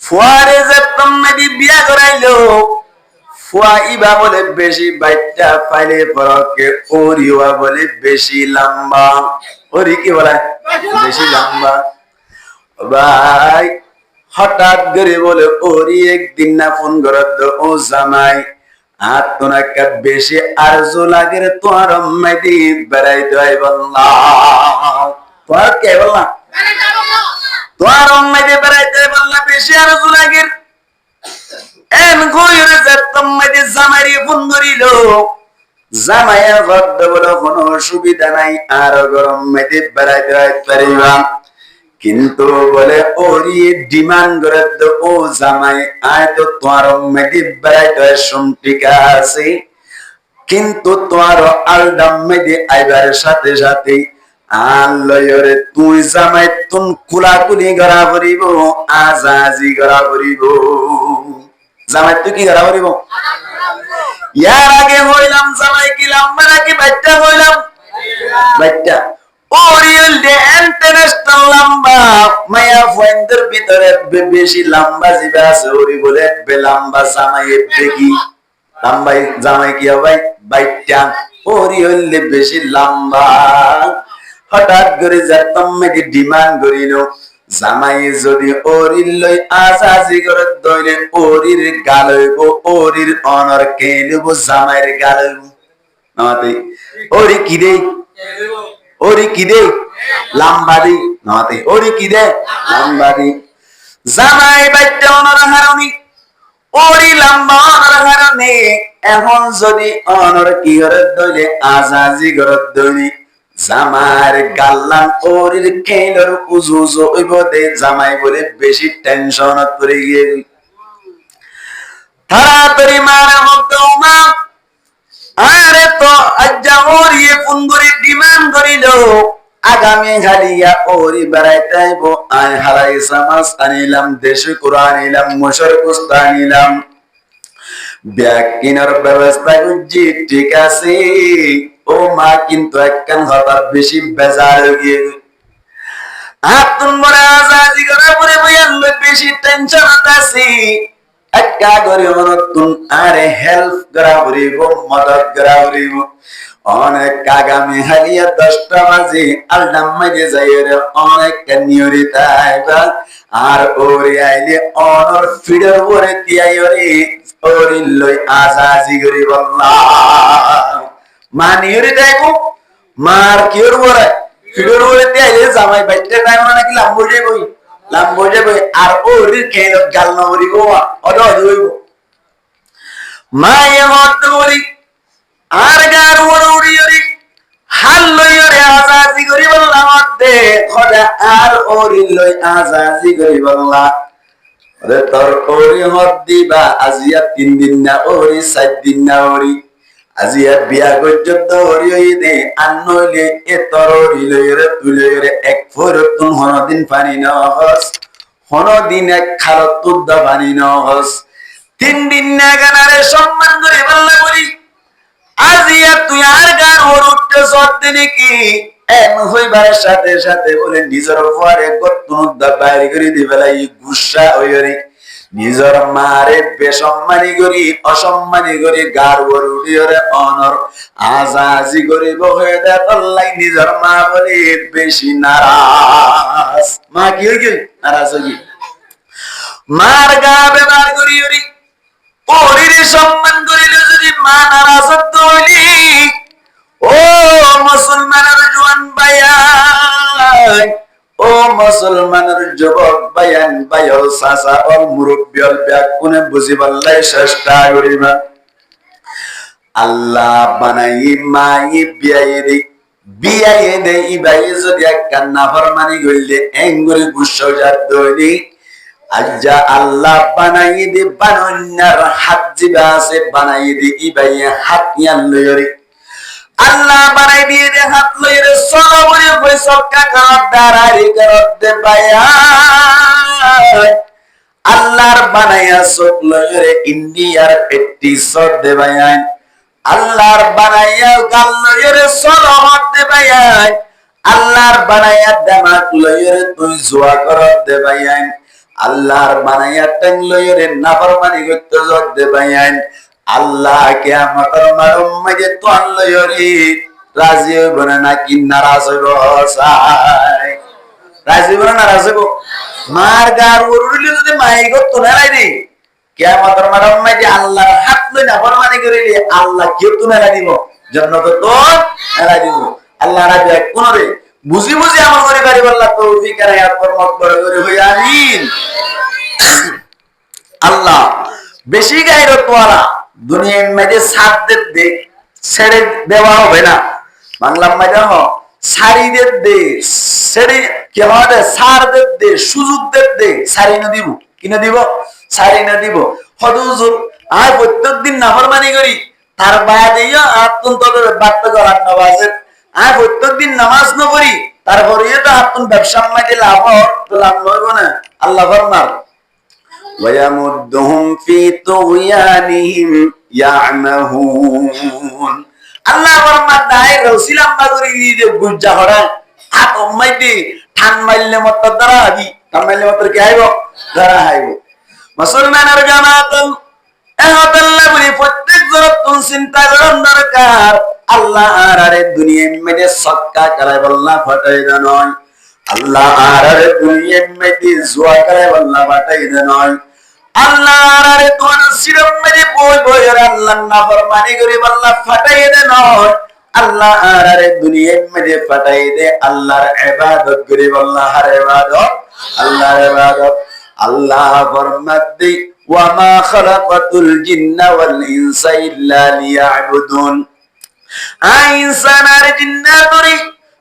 ফুয়ারে যে তুমি বিয়া করাইলো ফুয়া ইবা বলে বেশি বাইটা পাইলে পরকে ওরিওয়া বলে বেশি লম্বা। ওরি কি বলে বেশি লম্বা। ভাই হঠাৎ করে বলে ওরি একদিন না ফোন করত ও জামাই আর তোর একটা বেশি আরজু লাগে তোমার মেয়েটি বেড়াইতে হয় বললাম। তোমার কে বললাম তোমার মেয়েটি বেড়াইতে বললাম বেশি আরজু লাগে। এন কইরে যে তোমাদের জামাইরে ফোন ধরিল জামাইয়ের ভদ্র বলে কোনো অসুবিধা নাই আর গরম মেয়েটি বেড়াইতে পারিবা কিন্তু বলে ওরি ডিমান্ড করে তো ও জামাই আয় তো তোমার মেয়েটি বেড়াইতে শুন ঠিক আছে কিন্তু তোমার আলডাম মেয়েটি আইবার সাথে সাথে আল্লয়রে তুই জামাই তুন কুলাকুলি করা করিব আজাজি করা করিব। জামাই তুই কি করা করিব? ইয়ার আগে হইলাম জামাই কি লম্বা নাকি বাচ্চা হইলাম বাচ্চা ওরিয়েল ডে ইন্টারন্যাশনাল লম্বা মায়া ফয়েন্দের ভিতরে বেশি লম্বা জিবা আছে ওরি বলে বে লম্বা জামাই বেগি লম্বা জামাই কি হবে বাচ্চা ওরিয়েল ডে বেশি লম্বা। হঠাৎ করে যেতাম মেয়েকে ডিমান্ড করিল জামাই যদি ওরির লই আজাজি করে দইলে ওরির গালইব ওরির অনর কেলিব জামাইয়ের গালইব নতে ওরি কি দে ওরি কি দে লম্বা দি নতে ওরি কি দে লম্বা দি জামাই বাইতে অনর হারনি ওরি লম্বা অনর হারনি এখন যদি অনর কি করে দইলে আজাজি করে দইলি জামার গাল্লাম ওরির কেলর উজুজু হইব দে জামাই বলে বেশি টেনশন করে গিয়ে তাড়াতাড়ি মারা হতো মা আরে তো আজ্জা ওরিয়ে ফুন্দুরি ডিমান্ড করিল আগামী ঘাড়িয়া ওরি বেড়াইতে আইব আয় হারাই সামাস আনিলাম দেশে কোরআন আনিলাম মশর কুস্তা আনিলাম ব্যাগ কেনার ব্যবস্থা করছি ঠিক আছে ও মা কিন্তু একখান হঠাৎ বেশি বেজার হয়ে গিয়ে আতুন বড় আজাজি করে পরে বইয়াল বেশি টেনশন আছে একটা করে নতুন আরে হেল্প করা করিব মদত করা করিব অনেক আগামী হারিয়া 10টা বাজে আলডাম মাঝে যাই রে অনেক নিয়রিতা আইবা আর ওরে আইলে অনর ফিডার পরে তিয়াই রে ওরে লই আজাজি করে বললাম মা নিয়রিতা আইবো মার কিওর পরে ফিডার পরে তিয়াইলে জামাই বাইতে টাইম নাকি লাম্বো যাবই আর ওরে কেন গাল না হরিব অদ হইব মায়ে মত বলি আর গার ওরি ওরি হাল লই রে আজাজি করি বললাম দে খোদা আর ওরি লই আজাজি করি বললাম রে তোর ওরি হদ দিবা আজিয়া 3 দিন না ওরি 7 দিন না ওরি আজিয়া বিয়া গজ্জত ওরি হই দে আনলে এ তোর ওরি লই রে তুলে রে এক ফরতুন হনদিন পানি না হস হনদিন এক খারত তুদ্দা পানি না হস 3 দিন না গানারে সম্মান করে বললা বলি আজিয়া তুই আর গার ওর উঠতে সত্যি নাকি এম হইবার সাথে সাথে বলে নিজের পরে গত্তুনদা বাইরে করে দিবেলাই গুসা হইরে নিজের মারে বেসম্মানি করি অসম্মানি করি গার ওর উড়িয়রে অনর আজাজি করিব হয়ে দেয় তল্লাই নিজের মা বলে বেশি নারাজ মা কি হইল নারাজ হই মার গা ব্যবহার করি ওরি ওরির সম্মান করিল যদি মা নারাজ হইলি ও মুসলমানের জওয়ান ভাইয়ান ও মুসলমানের যুবক ভাইয়ান ভাইও সাসা ও মুরব্বিয়ল ব্যাকুনে বুঝিবাল্লাই চেষ্টা করিবা আল্লাহ বানাই মাই বিয়াই দে ইবাই যদি একটা নাফরমানি কইলে এঙ্গুরি গুসা জাত দইনি আজ্জা আল্লাহ বানাই দি বানন্যার হাত জিবা আছে বানাই দি ইবাই হাত ইয়ান লইরে আল্লাহ বানাই দিয়ে দে হাত লইরে সলো বলে বৈসকা কার দাঁড়াই করতে পায়া আল্লাহর বানাইয়া চোখ লইরে ইন্ডিয়ার পেটি সদ দে বায়ান আল্লাহর বানাইয়া গাল লইরে সলো হাত দে বায়ান আল্লাহর বানাইয়া দেমাক লইরে তুই জোয়া কর দে বায়ান আল্লাহর বানাইয়া টাংলয়রে নাফরমানি করতে জগদে বাইন আল্লাহ কিয়ামতের মারুম্মাজে তো আল্লাহরে রাজি হইব না নাকি নারাজ হইব সাই রাজি হইব না নারাজ হইব মার গার উরুলি যদি মাই করতো না রে কিয়ামতের মারুম্মাজে আল্লাহর হাত লই নাফরমানি করিলে আল্লাহ কেউ তো মেলা দিব জান্নাত তো মেলা দিব আল্লাহ রাজি কোন রে বুঝি বুঝি আমল করে পারি আল্লাহ তৌফিক আর আয়াত ফরমাত করে হই আমিন আল্লাহ বেশি গায়রত ওয়ালা দুনিয়ার মধ্যে সাদদের দে ছেড়ে দেওয়া হবে না বাংলা মধ্যে হ সারিদের দে ছেড়ে কি হবে সারদের দে সুযোগদের দে সারি না দিব কি না দিব সারি না দিব হুজুর আর প্রত্যেকদিন নাফরমানি করি তার বায়াদিয়া আত্মন্তরের বার্তা করার নওয়াজের আর প্রত্যেকদিন নামাজ না পড়ি তারপরে তো আপন ব্যবসা মাঝে লাভ তো লাভ হইব না আল্লাহ ফরমান ওয়ায়ামুদ্দুহুম ফি তুগয়ানিহিম ইয়ামাহুন আল্লাহ ফরমান দাই রসিলাম বাগরি যে গুজ্জা হড়া হাত মাইতে ঠান মাইলে মত দ্বারা হবি ঠান মাইলে মত কি আইব দ্বারা আইব মুসলমানের জামাত আল্লাহ বলি প্রত্যেক জরতুন চিন্তা করার দরকার আল্লাহ আরে দুনিয়ার মধ্যে সক্কা করায় বল্লা ফাটাই না নয় আল্লাহ আরে দুনিয়ার মধ্যে জুয়া করায় বল্লা ফাটাই না নয় আল্লাহ আরে কোন সিরম মধ্যে বই বই আল্লাহ নাফরমানি করে বল্লা ফাটাই না নয় আল্লাহ আরে দুনিয়ার মধ্যে ফাটাই দে আল্লাহর ইবাদত করে বল্লা হার ইবাদত আল্লাহর ইবাদত আল্লাহ ফরমাতে ওয়া মা খালাকাতুল জিন্না ওয়াল ইনসা ইল্লা লিয়াবুদুন ইনসান আর জিন্নাতরি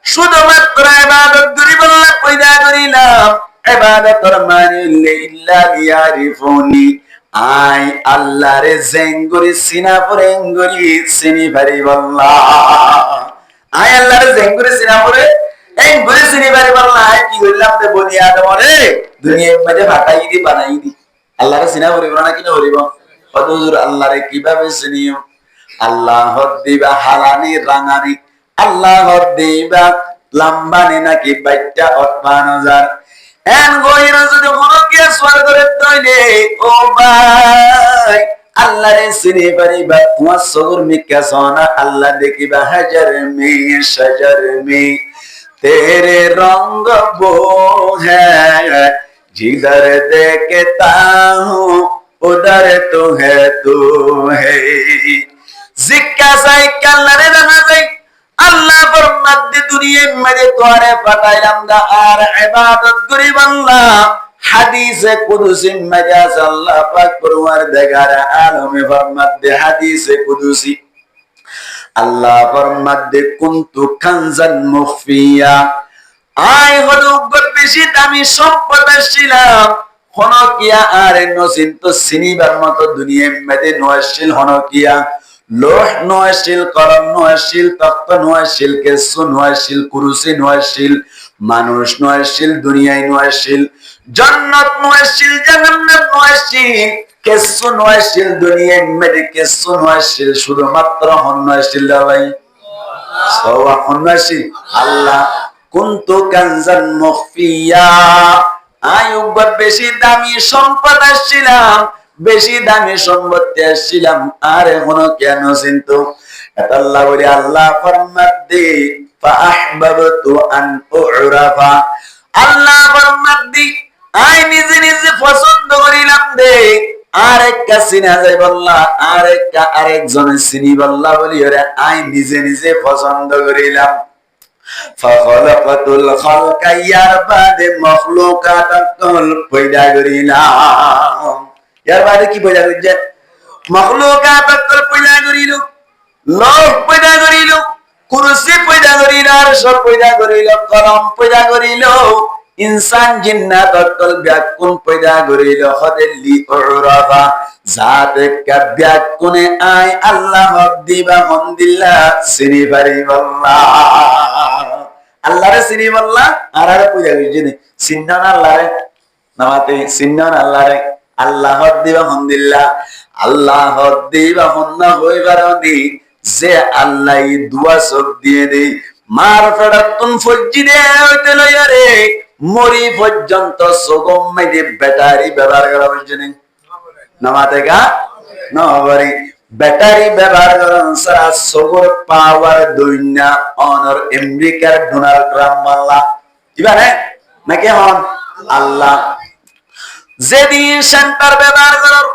শুধুমাত্র ইবাদত করি বল্লা পয়দা করিলাম ইবাদতর মানে ইল্লা লিয়ারিফুনি আই আল্লাহরে জেঙ্গুরি সিনা পরেঙ্গুরি সিনি ভারি বল্লা আই আল্লাহরে জেঙ্গুরি সিনা পরে এঙ্গুরি সিনি ভারি বল্লা কি কইলাম তে বনি আদমরে দুনিয়ার মধ্যে ফাটাই দি বানাই দি আল্লাহরে সিনা পরিব না কিনা পরিব হুজুর আল্লাহরে কিভাবে চিনিও আল্লাহ দিবা হালানি রাঙানি আল্লাহ দিবা লম্বানি নাকি বাইটা ৫৮,০০০ এন গইর যদি কোনো কেস করে দইলে ও ভাই আল্লাহরে চিনি পারিবা তোমার সগুর মিকা সোনা আল্লাহ দেখিবা হাজার মে শজর মে তেরে রঙ বো হ্যায় जिधर देखता हूँ उधर तो है জিজ্ঞাসা কাল্লারে জানা যায় আল্লাহ ফরমাতে দুনিয়ার মধ্যে তোরে পাঠাইলাম দা আর ইবাদত করি বান্দা হাদিসে কুদসি মাজাজ আল্লাহ পাক পরওয়ারদিগার আলমে ফরমাতে হাদিসে কুদসি আল্লাহ ফরমাতে কুনতু কানজান মুখফিয়া আই হলো বেশি দামি সম্পদ ছিলাম হনকিয়া আর নসিন তো সিনিবার মতো দুনিয়ার মধ্যে নয়শীল হনকিয়া লোহ নয়শীল কলম নয়শীল তক্ত নয়শীল কেসু নয়শীল কুরসি নয়শীল মানুষ নয়শীল দুনিয়ায় নয়শীল জান্নাত নয়শীল জাহান্নাম নয়শীল কেসু নয়শীল দুনিয়ার মধ্যে কেসু নয়শীল শুধুমাত্র নয়শীল ভাই সওয়া নয়শীল আল্লাহ কুনতু কানজান মুখফিয়া আয়ুব বেশি দামি সম্পদ ছিলাম বেশি দামি সম্পত্তি ছিলাম আর এখন কেন চিন্তু আল্লাহ বলি আল্লাহ ফরমাতে ফাআহবাবতু আন উরাফা আল্লাহ ফরমাতে আই নিজে নিজে পছন্দ করিলাম দে আরেকটা চিনা যায় বললা আরেকজন চিনি বললা বলি ওরে আই নিজে নিজে পছন্দ করিলাম ফাখলাকাতুল খালকা ইয়ার বাদে মাখলুকাতাল পয়দা করিলাম ইয়ার বাদে কি পয়দা করিছে মাখলুকাতাল পয়দা করিল লোক পয়দা করিল কুরসি পয়দা করিল আর সব পয়দা করিল কলম পয়দা করিল ইনসান জিন্নাত অকল ব্যাকুন পয়দা করিল হদেলি উরাফা জাতে কাব্যাকুনে আই আল্লাহ দিবা মন্দিল্লাহ সিনি পারিবাল্লাহ আল্লাহরে চিনি বললা আর আরে পূজা করিছে চিন্নান আল্লাহরে নামাতে চিন্নান আল্লাহরে আল্লাহ দিবা হন্দিল্লাহ আল্লাহ দিবা হন্না হইবার দি যে আল্লাহ দুয়া সব দিয়ে দে মার ফেরাতুন ফজ্জি দে হইতে লইরে মরি পর্যন্ত সুগম মেডি ব্যাটারি ব্যবহার করা হচ্ছে নামাতে গা নবরি ব্যাটারি ব্যবহার করেন সারা সগর পাওয়ার দুনিয়া অনর আমেরিকার ডোনাল্ড ট্রাম্প আল্লাহ ইবারে নাকি হন আল্লাহ যেদিন সেন্টার ব্যবহার করার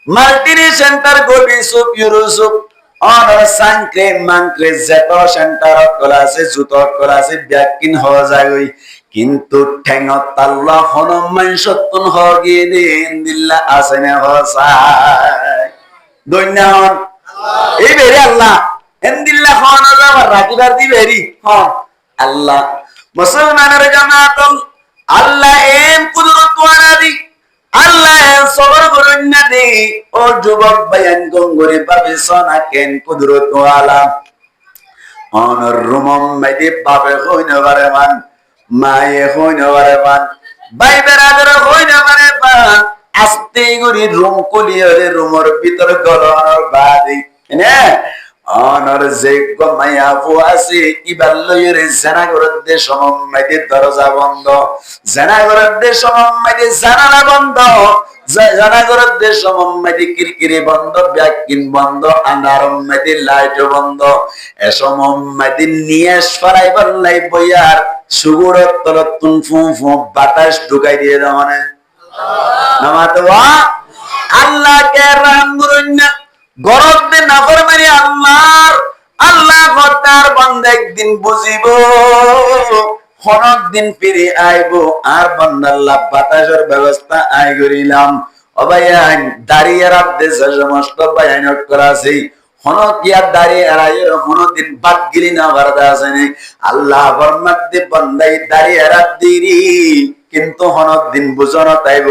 মাল্টি সেন্টার গোবি সুপ ইউরোসুপ অনর সাংক্রে মাংক্রে যেত সেন্টার ক্লাসে জুত ক্লাসে ব্যাকিন হওয়া যায় ওই কিন্তু ঠেঙত আল্লাহ হনুমান সত্তন হগিয়ে দিন দিল্লা আসেনে হসায় দৈন্যাহন এই বেরি আল্লাহ এন্দিল্লা হন আবার রাখিবার দি বেরি হন আল্লাহ মুসলমানের জামাতল আল্লাহ এম কুদরত ওয়ানাদি আল্লাহ এম সবর করুন না দে ও যুবক বায়ান গঙ্গরে পাবে সোনা কেন কুদরত ওয়ালা অনর রুমম মেদি পাবে হইনে বারে মান মায়ে হইনে বারে মান ভাই বেরাদর হইনে বারে মান আস্তে গরি রুম কলিয়রে রুমর ভিতর গলর বাদি নে অনর যে গমায়া ফুয়াসি ইবাল্লয়ের জানাগরের দেশ সম্মাইতে দরজা বন্ধ জানাগরের দেশ সম্মাইতে জানালা বন্ধ জানাগরের দেশ সম্মাইতে কিরকিরে বন্ধ ব্যাকিন বন্ধ আন্ধার সম্মাইতে লাইট বন্ধ এসমমাইতে নিয়েস ফরাই বললাই বইয়ার সুগুরত তলতুন ফু ফু বাতাস ঢুকাই দিয়ে দাও মানে নামাতওয়া আল্লাহকে রাম করুন না গরব দে নাফরমানি আল্লাহর আল্লাহ তার বান্দা একদিন বুঝিব হনক দিন ফিরে আইব আর বান্দা আল্লাহ বাতাসের ব্যবস্থা আই করিলাম ও ভাইয়ান দাঁড়িয়ে রাখতে সমস্ত বায়ান করা আছে হনক ইয়া দাঁড়িয়ে আড়াইয়ের হনদিন বাদ গিলি না বারদা আছে আল্লাহ ফরমাতে বান্দাই দাঁড়িয়ে রাখ দিরি কিন্তু হনদিন বুঝন তাইব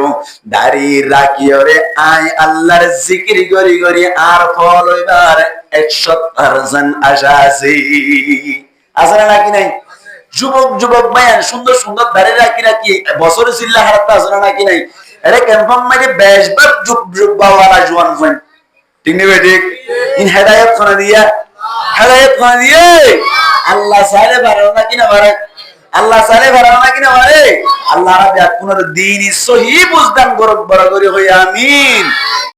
দাঁড়িয়ে রাখিওরে আই আল্লাহর জিকির করি করি আর ফল হইবার 100% আশা আছে আছে নাকি নাই যুবক যুবক মায়া সুন্দর সুন্দর দাঁড়িয়ে রাখি রাখি বছরে চিল্লা হারাতে আছে নাকি নাই আরে কনফার্ম মানে বেশবার যুগ যুগ বাওয়ালা জওয়ান ফোন ঠিক নেবে ঠিক ইন হেদায়েত খানা দিয়া আল্লাহ সালে বারো নাকি না বারে আল্লাহ সালে বারো নাকি না বারে আল্লাহ রাব্বি আপনার দ্বীন সহি বুঝদান করক বড় করে হই আমিন।